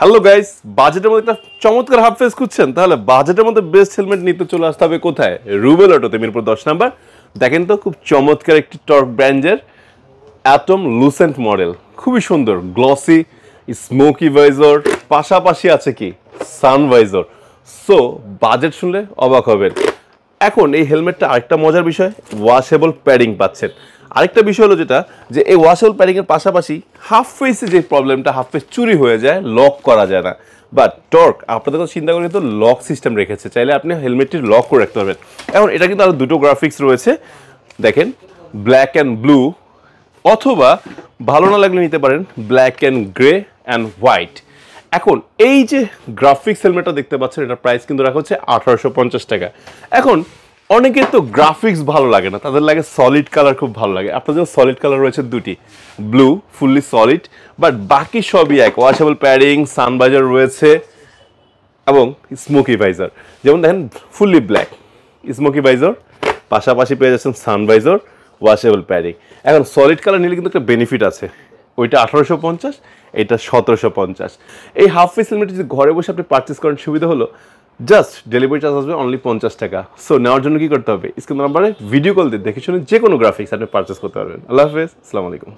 Hello guys, বাজেটের মধ্যে একটা চমৎকার হাফ ফেস খুঁজছেন? তাহলে বাজেটের মধ্যে বেস্ট হেলমেট নিতে চলে আসতে হবে কোথায়? রুবেল অটোতে, মিরপুর 10 নাম্বার। দেখেন তো, খুব চমৎকার একটি টর্ক ব্র্যান্ডের অ্যাটম লুসেন্ট মডেল, খুবই সুন্দর, গ্লসি, স্মোকি ভাইজর, পাশাপাশি আছে কি সান ভাইজর। সো বাজেট শুনলে অবাক হবেন। এখন এই হেলমেটটা আরেকটা মজার বিষয়, ওয়াশেবল প্যাডিং পাচ্ছেন। আরেকটা বিষয় হলো যেটা, যে এই ওয়াশেবল প্যাডিং এর পাশাপাশি হাফ ফেসে যে প্রবলেমটা, হাফ ফেস চুরি হয়ে যায়, লক করা যায় না। বাট টর্ক আপনাদের কথা চিন্তা করে কিন্তু লক সিস্টেম রেখেছে, চাইলে আপনি হেলমেটটি লক করে রাখতে পারবেন। এখন এটা কিন্তু আরো দুটো গ্রাফিক্স রয়েছে, দেখেন, ব্ল্যাক অ্যান্ড ব্লু, অথবা ভালো না লাগলে নিতে পারেন black and grey and white. এখন এই যে গ্রাফিক্স হেলমেটটা দেখতে পাচ্ছেন, এটার প্রাইস কিন্তু রাখা হচ্ছে 1850 টাকা। এখন অনেকের তো গ্রাফিক্স ভালো লাগে না, তাদের লাগে সলিড কালার খুব ভালো লাগে। আপনার জন্য সলিড কালার রয়েছে দুটি, ব্লু ফুললি সলিড, বাট বাকি সবই এক, ওয়াশেবল প্যাডিং, সানভাইজার রয়েছে এবং স্মোকি ভাইজার। যেমন দেখেন, ফুললি ব্ল্যাক স্মোকি ভাইজার, পাশাপাশি পেয়ে যাচ্ছেন সানভাইজার, ওয়াশেবল প্যাডিং। এখন সলিড কালার নিলে কিন্তু একটা বেনিফিট আছে, ওইটা 1850, এটা 1750। এই হাফ ফেস হেলমেট যদি ঘরে বসে আপনি পারচেস করেন, সুবিধা হলো জাস্ট ডেলিভারি চার্জ আসবে অনলি 50 টাকা। সো নেওয়ার জন্য কি করতে হবে, স্ক্রিন নাম্বারে ভিডিও কল দিয়ে দেখে শুনে যে কোনো গ্রাফিক্স আপনি পারচেস করতে পারবেন। আল্লাহ হাফেজ, আসসালামু আলাইকুম।